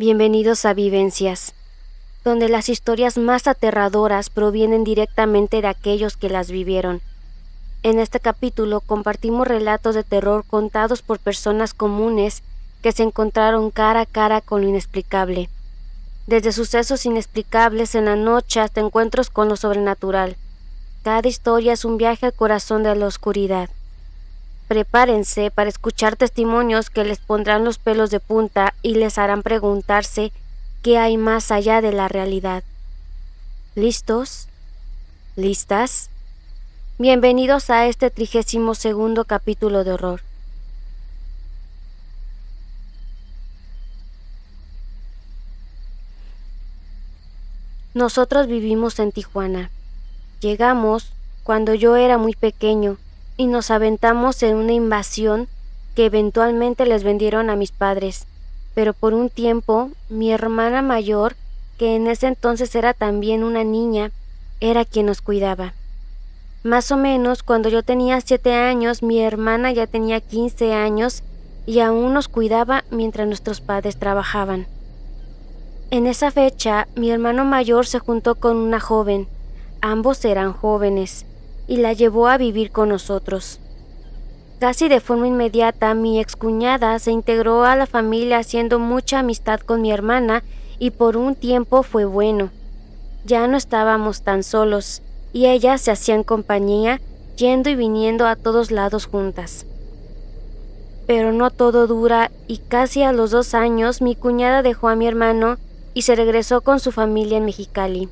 Bienvenidos a Vivencias, donde las historias más aterradoras provienen directamente de aquellos que las vivieron. En este capítulo compartimos relatos de terror contados por personas comunes que se encontraron cara a cara con lo inexplicable. Desde sucesos inexplicables en la noche hasta encuentros con lo sobrenatural. Cada historia es un viaje al corazón de la oscuridad. Prepárense para escuchar testimonios que les pondrán los pelos de punta y les harán preguntarse qué hay más allá de la realidad. ¿Listos? ¿Listas? Bienvenidos a este 32º capítulo de horror. Nosotros vivimos en Tijuana. Llegamos cuando yo era muy pequeño y nos aventamos en una invasión que eventualmente les vendieron a mis padres, pero por un tiempo mi hermana mayor, que en ese entonces era también una niña, era quien nos cuidaba. Más o menos cuando yo tenía 7 años, mi hermana ya tenía 15 años y aún nos cuidaba mientras nuestros padres trabajaban. En esa fecha, mi hermano mayor se juntó con una joven, ambos eran jóvenes, y la llevó a vivir con nosotros. Casi de forma inmediata, mi excuñada se integró a la familia haciendo mucha amistad con mi hermana y por un tiempo fue bueno. Ya no estábamos tan solos y ellas se hacían compañía yendo y viniendo a todos lados juntas. Pero no todo dura y casi a los 2 años mi cuñada dejó a mi hermano y se regresó con su familia en Mexicali.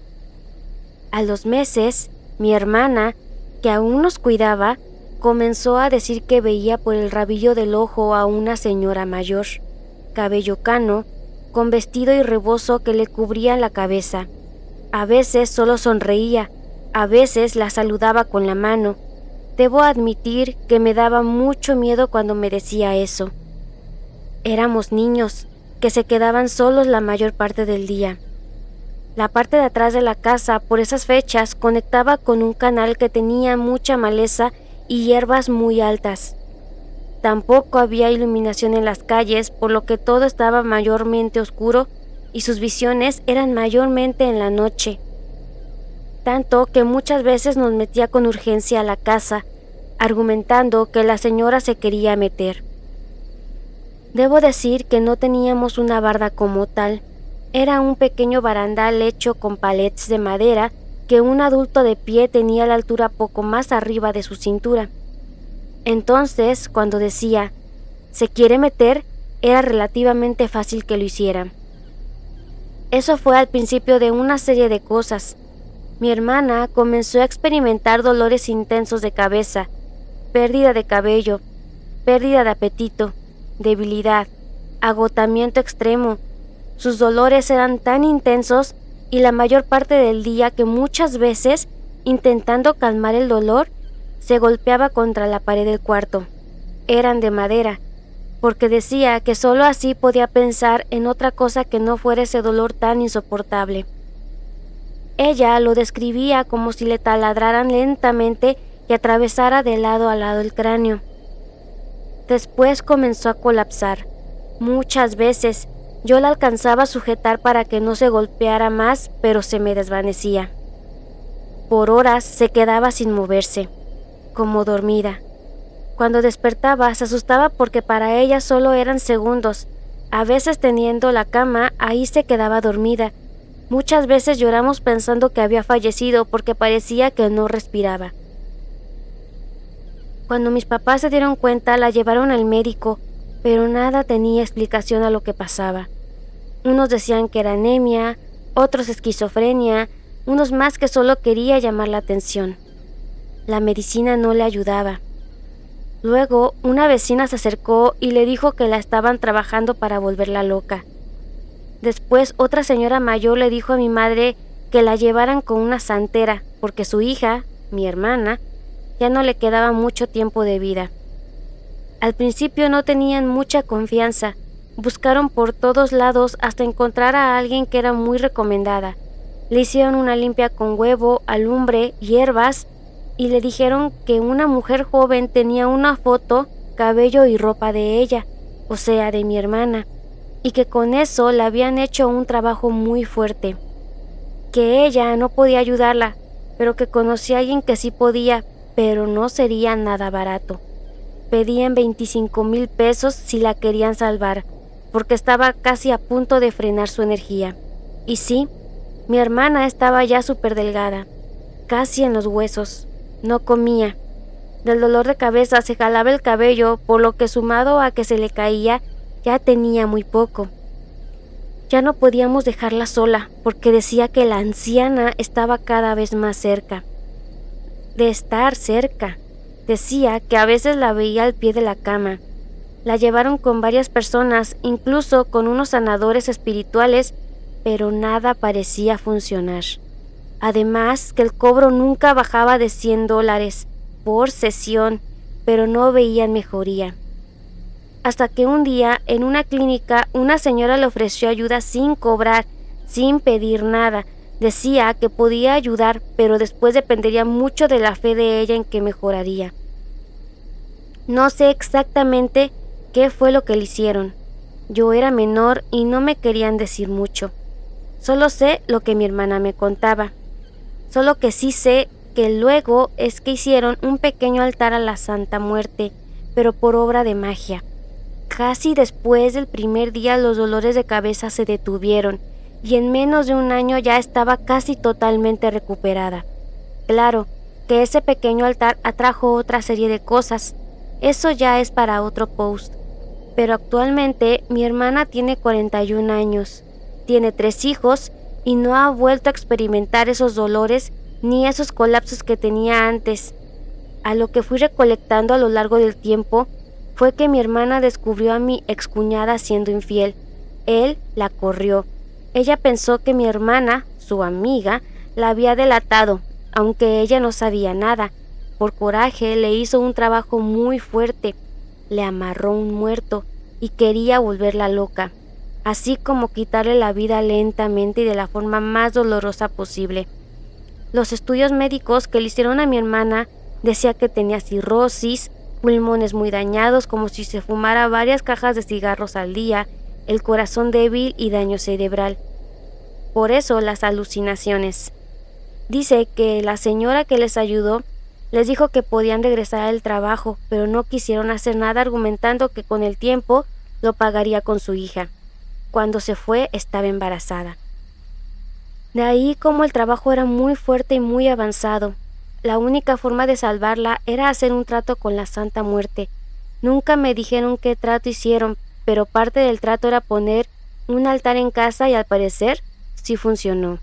A los meses, mi hermana, que aún nos cuidaba, comenzó a decir que veía por el rabillo del ojo a una señora mayor, cabello cano, con vestido y rebozo que le cubría la cabeza. A veces solo sonreía, a veces la saludaba con la mano. Debo admitir que me daba mucho miedo cuando me decía eso. Éramos niños, que se quedaban solos la mayor parte del día. La parte de atrás de la casa, por esas fechas, conectaba con un canal que tenía mucha maleza y hierbas muy altas. Tampoco había iluminación en las calles, por lo que todo estaba mayormente oscuro y sus visiones eran mayormente en la noche. Tanto que muchas veces nos metía con urgencia a la casa, argumentando que la señora se quería meter. Debo decir que no teníamos una barda como tal. Era un pequeño barandal hecho con palets de madera que un adulto de pie tenía a la altura poco más arriba de su cintura. Entonces, cuando decía, ¿se quiere meter?, era relativamente fácil que lo hiciera. Eso fue al principio de una serie de cosas. Mi hermana comenzó a experimentar dolores intensos de cabeza, pérdida de cabello, pérdida de apetito, debilidad, agotamiento extremo. Sus dolores eran tan intensos y la mayor parte del día que muchas veces, intentando calmar el dolor, se golpeaba contra la pared del cuarto. Eran de madera, porque decía que solo así podía pensar en otra cosa que no fuera ese dolor tan insoportable. Ella lo describía como si le taladraran lentamente y atravesara de lado a lado el cráneo. Después comenzó a colapsar. Muchas veces yo la alcanzaba a sujetar para que no se golpeara más, pero se me desvanecía. Por horas se quedaba sin moverse, como dormida. Cuando despertaba se asustaba porque para ella solo eran segundos. A veces teniendo la cama, ahí se quedaba dormida. Muchas veces lloramos pensando que había fallecido porque parecía que no respiraba. Cuando mis papás se dieron cuenta, la llevaron al médico, pero nada tenía explicación a lo que pasaba. Unos decían que era anemia, otros esquizofrenia, unos más que solo quería llamar la atención. La medicina no le ayudaba. Luego, una vecina se acercó y le dijo que la estaban trabajando para volverla loca. Después, otra señora mayor le dijo a mi madre que la llevaran con una santera, porque su hija, mi hermana, ya no le quedaba mucho tiempo de vida. Al principio no tenían mucha confianza. Buscaron por todos lados hasta encontrar a alguien que era muy recomendada. Le hicieron una limpia con huevo, alumbre, hierbas y le dijeron que una mujer joven tenía una foto, cabello y ropa de ella, o sea, de mi hermana. y que con eso le habían hecho un trabajo muy fuerte, que ella no podía ayudarla, pero que conocía a alguien que sí podía, pero no sería nada barato. Pedían 25,000 pesos si la querían salvar, porque estaba casi a punto de frenar su energía. Y sí, mi hermana estaba ya súper delgada, casi en los huesos, no comía. Del dolor de cabeza se jalaba el cabello, por lo que sumado a que se le caía, ya tenía muy poco. Ya no podíamos dejarla sola, porque decía que la anciana estaba cada vez más cerca. De estar cerca. Decía que a veces la veía al pie de la cama. La llevaron con varias personas, incluso con unos sanadores espirituales, pero nada parecía funcionar. Además, que el cobro nunca bajaba de $100 por sesión, pero no veían mejoría. Hasta que un día, en una clínica, una señora le ofreció ayuda sin cobrar, sin pedir nada. Decía que podía ayudar, pero después dependería mucho de la fe de ella en que mejoraría. No sé exactamente qué fue lo que le hicieron. Yo era menor y no me querían decir mucho. Solo sé lo que mi hermana me contaba. Solo que sí sé que luego es que hicieron un pequeño altar a la Santa Muerte, pero por obra de magia. Casi después del primer día los dolores de cabeza se detuvieron y en menos de un año ya estaba casi totalmente recuperada. Claro que ese pequeño altar atrajo otra serie de cosas. Eso ya es para otro post. Pero actualmente mi hermana tiene 41 años, tiene 3 hijos y no ha vuelto a experimentar esos dolores ni esos colapsos que tenía antes. A lo que fui recolectando a lo largo del tiempo fue que mi hermana descubrió a mi excuñada siendo infiel. Él la corrió. Ella pensó que mi hermana, su amiga, la había delatado, aunque ella no sabía nada. Por coraje le hizo un trabajo muy fuerte, le amarró un muerto y quería volverla loca, así como quitarle la vida lentamente y de la forma más dolorosa posible. Los estudios médicos que le hicieron a mi hermana decía que tenía cirrosis, pulmones muy dañados como si se fumara varias cajas de cigarros al día, el corazón débil y daño cerebral. Por eso las alucinaciones. Dice que la señora que les ayudó les dijo que podían regresar al trabajo, pero no quisieron hacer nada argumentando que con el tiempo lo pagaría con su hija. Cuando se fue estaba embarazada. De ahí como el trabajo era muy fuerte y muy avanzado. La única forma de salvarla era hacer un trato con la Santa Muerte. Nunca me dijeron qué trato hicieron, pero parte del trato era poner un altar en casa y al parecer sí funcionó.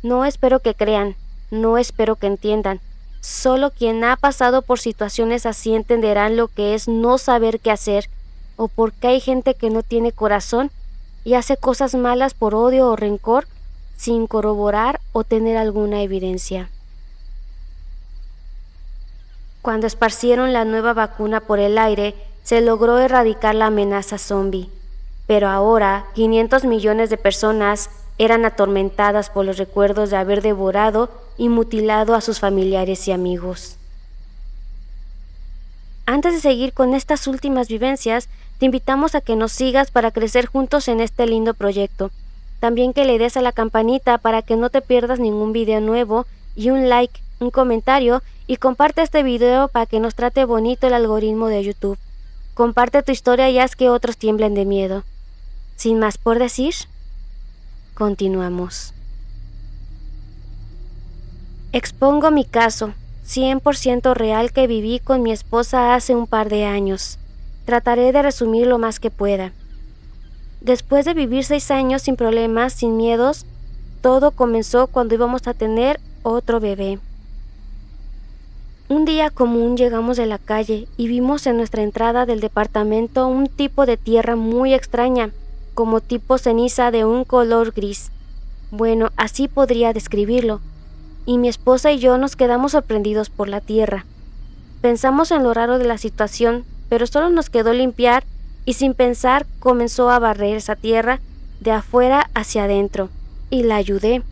No espero que crean, no espero que entiendan. Solo quien ha pasado por situaciones así entenderán lo que es no saber qué hacer, o por qué hay gente que no tiene corazón y hace cosas malas por odio o rencor sin corroborar o tener alguna evidencia. Cuando esparcieron la nueva vacuna por el aire, se logró erradicar la amenaza zombie. Pero ahora, 500 millones de personas eran atormentadas por los recuerdos de haber devorado y mutilado a sus familiares y amigos. Antes de seguir con estas últimas vivencias, te invitamos a que nos sigas para crecer juntos en este lindo proyecto. También que le des a la campanita para que no te pierdas ningún video nuevo y un like, un comentario y comparte este video para que nos trate bonito el algoritmo de YouTube. Comparte tu historia y haz que otros tiemblen de miedo. Sin más por decir, continuamos. Expongo mi caso, 100% real que viví con mi esposa hace un par de años. Trataré de resumir lo más que pueda. Después de vivir 6 años sin problemas, sin miedos, todo comenzó cuando íbamos a tener otro bebé. Un día común llegamos de la calle y vimos en nuestra entrada del departamento un tipo de tierra muy extraña, como tipo ceniza de un color gris. Bueno, así podría describirlo. Y mi esposa y yo nos quedamos sorprendidos por la tierra. Pensamos en lo raro de la situación, pero solo nos quedó limpiar y sin pensar comenzó a barrer esa tierra de afuera hacia adentro y la ayudé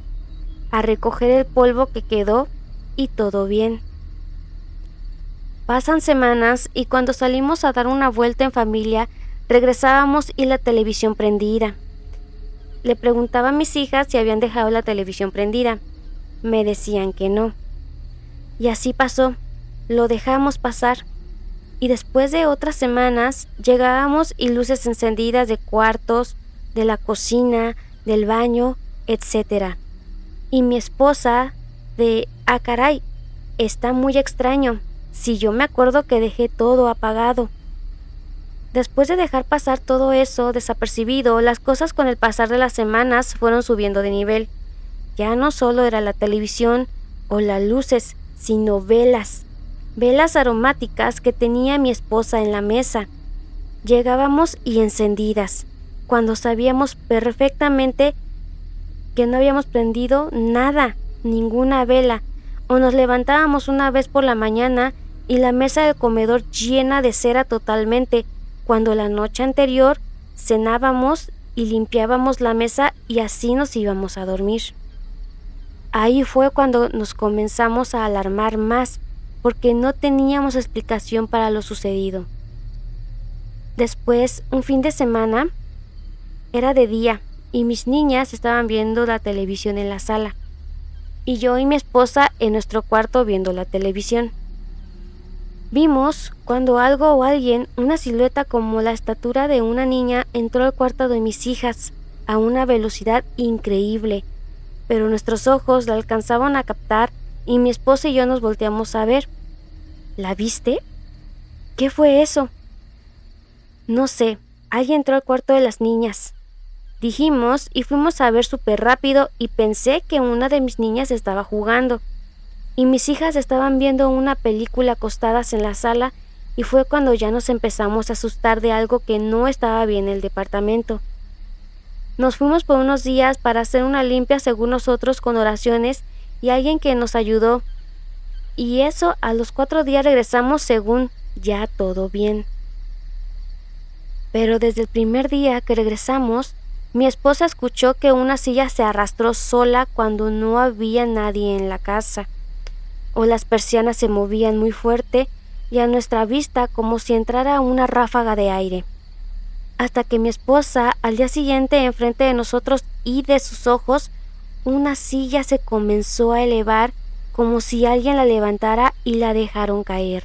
a recoger el polvo que quedó y todo bien. Pasan semanas y cuando salimos a dar una vuelta en familia, regresábamos y la televisión prendida. Le preguntaba a mis hijas si habían dejado la televisión prendida. Me decían que no. Y así pasó, lo dejamos pasar. Y después de otras semanas llegábamos y luces encendidas de cuartos, de la cocina, del baño, etc. Y mi esposa caray, está muy extraño, si yo me acuerdo que dejé todo apagado. Después de dejar pasar todo eso desapercibido, las cosas con el pasar de las semanas fueron subiendo de nivel. Ya no solo era la televisión o las luces, sino velas aromáticas que tenía mi esposa en la mesa. Llegábamos y encendidas, cuando sabíamos perfectamente que no habíamos prendido nada, ninguna vela, o nos levantábamos una vez por la mañana y la mesa del comedor llena de cera totalmente, cuando la noche anterior cenábamos y limpiábamos la mesa y así nos íbamos a dormir. Ahí fue cuando nos comenzamos a alarmar más, porque no teníamos explicación para lo sucedido. Después, un fin de semana, era de día y mis niñas estaban viendo la televisión en la sala, y yo y mi esposa en nuestro cuarto viendo la televisión. Vimos cuando algo o alguien, una silueta como la estatura de una niña, entró al cuarto de mis hijas a una velocidad increíble, pero nuestros ojos la alcanzaban a captar y mi esposa y yo nos volteamos a ver. ¿La viste? ¿Qué fue eso? No sé, alguien entró al cuarto de las niñas. Dijimos y fuimos a ver súper rápido y pensé que una de mis niñas estaba jugando y mis hijas estaban viendo una película acostadas en la sala y fue cuando ya nos empezamos a asustar de algo que no estaba bien en el departamento. Nos fuimos por unos días para hacer una limpia según nosotros con oraciones y alguien que nos ayudó. Y eso, a los 4 días regresamos según ya todo bien. Pero desde el primer día que regresamos, mi esposa escuchó que una silla se arrastró sola cuando no había nadie en la casa, o las persianas se movían muy fuerte y a nuestra vista como si entrara una ráfaga de aire. Hasta que mi esposa, al día siguiente, enfrente de nosotros y de sus ojos, una silla se comenzó a elevar como si alguien la levantara y la dejaron caer.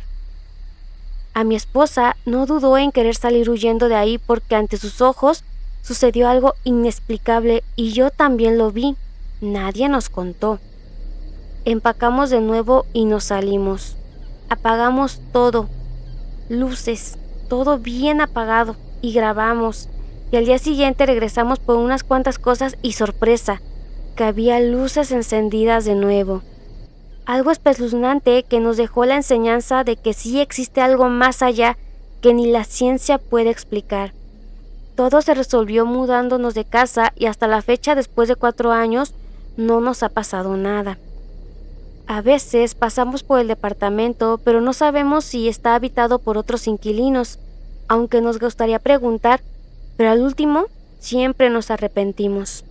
A mi esposa no dudó en querer salir huyendo de ahí porque ante sus ojos sucedió algo inexplicable y yo también lo vi. Nadie nos contó. Empacamos de nuevo y nos salimos. Apagamos todo, luces, todo bien apagado y grabamos. Y al día siguiente regresamos por unas cuantas cosas y sorpresa, que había luces encendidas de nuevo. Algo espeluznante que nos dejó la enseñanza de que sí existe algo más allá que ni la ciencia puede explicar. Todo se resolvió mudándonos de casa y hasta la fecha, después de 4 años, no nos ha pasado nada. A veces pasamos por el departamento, pero no sabemos si está habitado por otros inquilinos, aunque nos gustaría preguntar, pero al último siempre nos arrepentimos.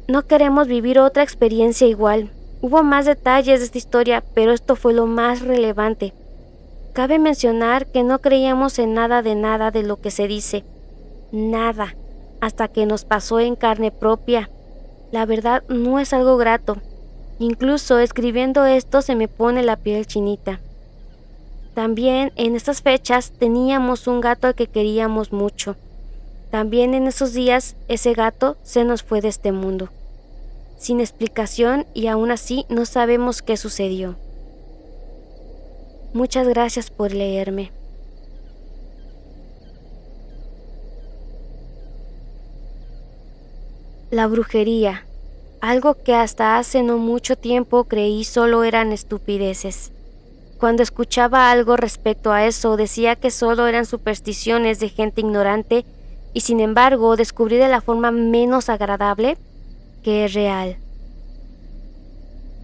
No queremos vivir otra experiencia igual. Hubo más detalles de esta historia, pero esto fue lo más relevante. Cabe mencionar que no creíamos en nada de lo que se dice. Nada, hasta que nos pasó en carne propia. La verdad no es algo grato. Incluso escribiendo esto se me pone la piel chinita. También en estas fechas teníamos un gato al que queríamos mucho. También en esos días ese gato se nos fue de este mundo. Sin explicación y aún así no sabemos qué sucedió. Muchas gracias por leerme. La brujería, algo que hasta hace no mucho tiempo creí solo eran estupideces. Cuando escuchaba algo respecto a eso decía que solo eran supersticiones de gente ignorante y sin embargo descubrí de la forma menos agradable que es real.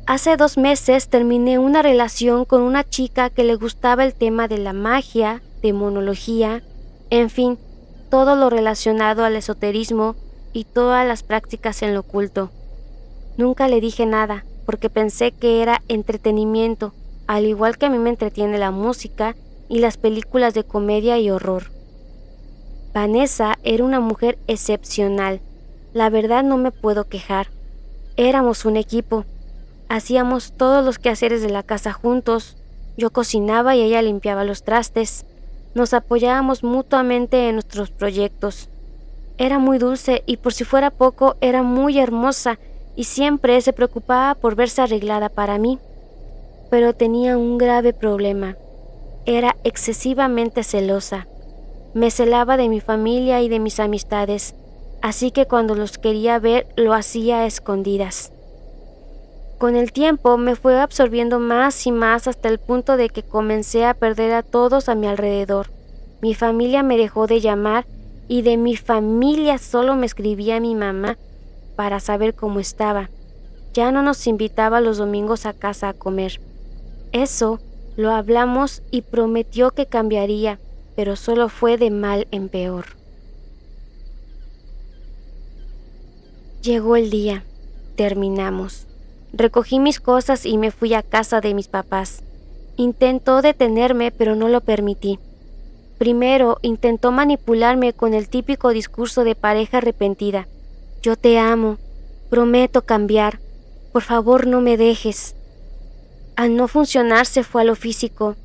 Hace 2 meses terminé una relación con una chica que le gustaba el tema de la magia, demonología, en fin, todo lo relacionado al esoterismo y todas las prácticas en lo oculto. Nunca le dije nada porque pensé que era entretenimiento, al igual que a mí me entretiene la música y las películas de comedia y horror. Vanessa era una mujer excepcional. La verdad no me puedo quejar. Éramos un equipo. Hacíamos todos los quehaceres de la casa juntos. Yo cocinaba y ella limpiaba los trastes. Nos apoyábamos mutuamente en nuestros proyectos. Era muy dulce y por si fuera poco, era muy hermosa y siempre se preocupaba por verse arreglada para mí. Pero tenía un grave problema. Era excesivamente celosa. Me celaba de mi familia y de mis amistades, así que cuando los quería ver lo hacía a escondidas. Con el tiempo me fue absorbiendo más y más hasta el punto de que comencé a perder a todos a mi alrededor. Mi familia me dejó de llamar y de mi familia solo me escribía mi mamá para saber cómo estaba. Ya no nos invitaba los domingos a casa a comer. Eso lo hablamos y prometió que cambiaría, pero solo fue de mal en peor. Llegó el día. Terminamos. Recogí mis cosas y me fui a casa de mis papás. Intentó detenerme, pero no lo permití. Primero intentó manipularme con el típico discurso de pareja arrepentida. Yo te amo, prometo cambiar, por favor no me dejes. Al no funcionar se fue a lo físico.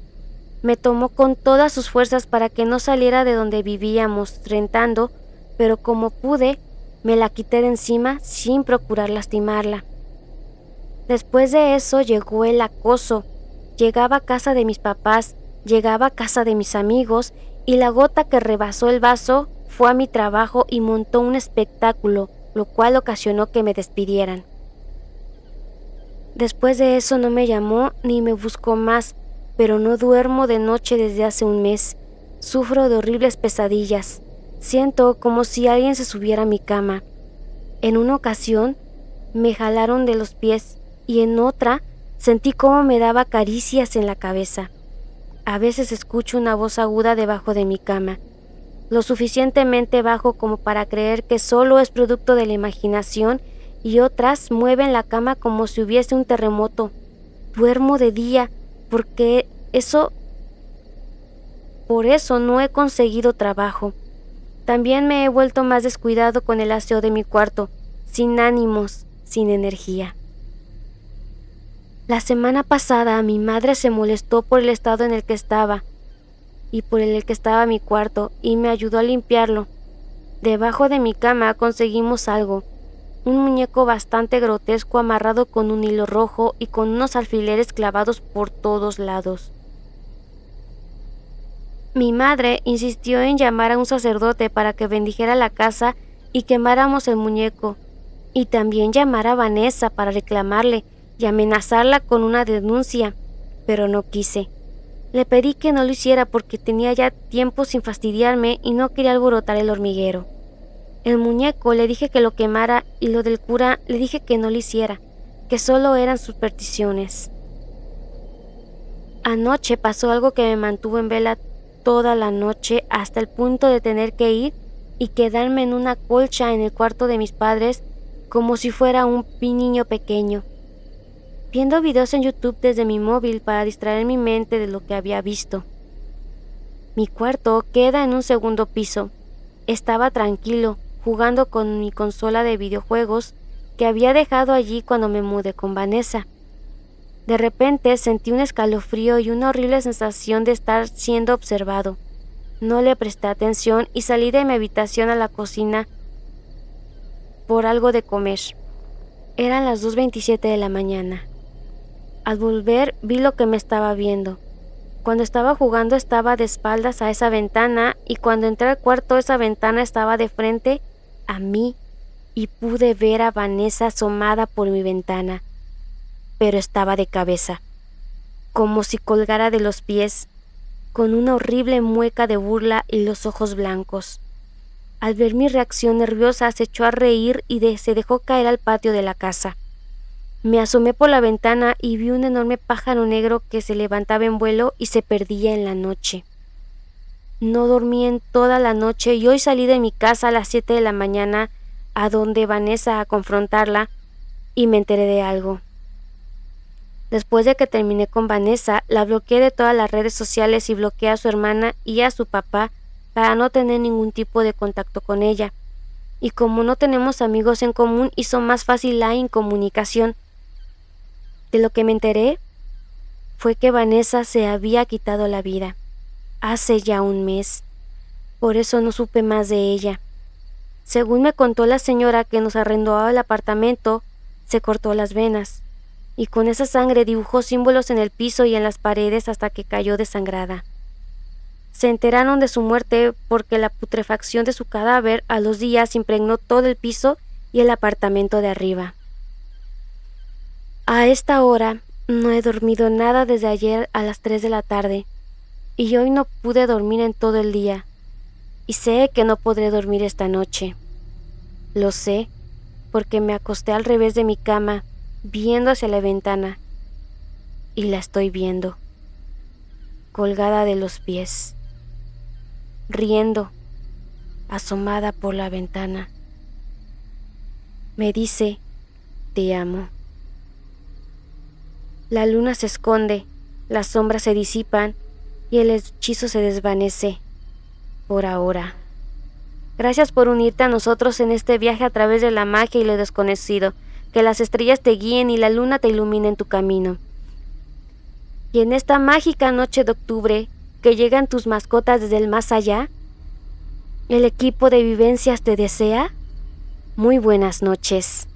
Me tomó con todas sus fuerzas para que no saliera de donde vivíamos, rentando, pero como pude, me la quité de encima sin procurar lastimarla. Después de eso llegó el acoso. Llegaba a casa de mis papás, llegaba a casa de mis amigos y la gota que rebasó el vaso fue a mi trabajo y montó un espectáculo, lo cual ocasionó que me despidieran. Después de eso no me llamó ni me buscó más, pero no duermo de noche desde hace un mes. Sufro de horribles pesadillas. Siento como si alguien se subiera a mi cama. En una ocasión me jalaron de los pies y en otra sentí cómo me daba caricias en la cabeza. A veces escucho una voz aguda debajo de mi cama, lo suficientemente bajo como para creer que solo es producto de la imaginación y otras mueven la cama como si hubiese un terremoto. Duermo de día porque por eso no he conseguido trabajo. También me he vuelto más descuidado con el aseo de mi cuarto, sin ánimos, sin energía. La semana pasada mi madre se molestó por el estado en el que estaba y por el que estaba mi cuarto y me ayudó a limpiarlo. Debajo de mi cama conseguimos algo, un muñeco bastante grotesco amarrado con un hilo rojo y con unos alfileres clavados por todos lados. Mi madre insistió en llamar a un sacerdote para que bendijera la casa y quemáramos el muñeco, y también llamar a Vanessa para reclamarle y amenazarla con una denuncia, pero no quise. Le pedí que no lo hiciera porque tenía ya tiempo sin fastidiarme y no quería alborotar el hormiguero. El muñeco le dije que lo quemara y lo del cura le dije que no lo hiciera, que solo eran supersticiones. Anoche pasó algo que me mantuvo en vela toda la noche hasta el punto de tener que ir y quedarme en una colcha en el cuarto de mis padres como si fuera un niño pequeño, viendo videos en YouTube desde mi móvil para distraer mi mente de lo que había visto. Mi cuarto queda en un segundo piso. Estaba tranquilo, jugando con mi consola de videojuegos que había dejado allí cuando me mudé con Vanessa. De repente sentí un escalofrío y una horrible sensación de estar siendo observado. No le presté atención y salí de mi habitación a la cocina por algo de comer. Eran las 2:27 de la mañana. Al volver vi lo que me estaba viendo. Cuando estaba jugando estaba de espaldas a esa ventana y cuando entré al cuarto esa ventana estaba de frente a mí y pude ver a Vanessa asomada por mi ventana, pero estaba de cabeza, como si colgara de los pies, con una horrible mueca de burla y los ojos blancos. Al ver mi reacción nerviosa se echó a reír y se dejó caer al patio de la casa. Me asomé por la ventana y vi un enorme pájaro negro que se levantaba en vuelo y se perdía en la noche. No dormí en toda la noche y hoy salí de mi casa a las 7 de la mañana a donde Vanessa a confrontarla y me enteré de algo. Después de que terminé con Vanessa, la bloqueé de todas las redes sociales y bloqueé a su hermana y a su papá para no tener ningún tipo de contacto con ella. Y como no tenemos amigos en común, hizo más fácil la incomunicación. De lo que me enteré fue que Vanessa se había quitado la vida hace ya un mes. Por eso no supe más de ella. Según me contó la señora que nos arrendó el apartamento, se cortó las venas y con esa sangre dibujó símbolos en el piso y en las paredes hasta que cayó desangrada. Se enteraron de su muerte porque la putrefacción de su cadáver a los días impregnó todo el piso y el apartamento de arriba. A esta hora no he dormido nada desde ayer a las 3 de la tarde y hoy no pude dormir en todo el día y sé que no podré dormir esta noche. Lo sé porque me acosté al revés de mi cama viendo hacia la ventana y la estoy viendo, colgada de los pies, riendo, asomada por la ventana. Me dice, te amo. La luna se esconde, las sombras se disipan y el hechizo se desvanece, por ahora. Gracias por unirte a nosotros en este viaje a través de la magia y lo desconocido. Que las estrellas te guíen y la luna te ilumine en tu camino. Y en esta mágica noche de octubre, que llegan tus mascotas desde el más allá, el equipo de vivencias te desea muy buenas noches.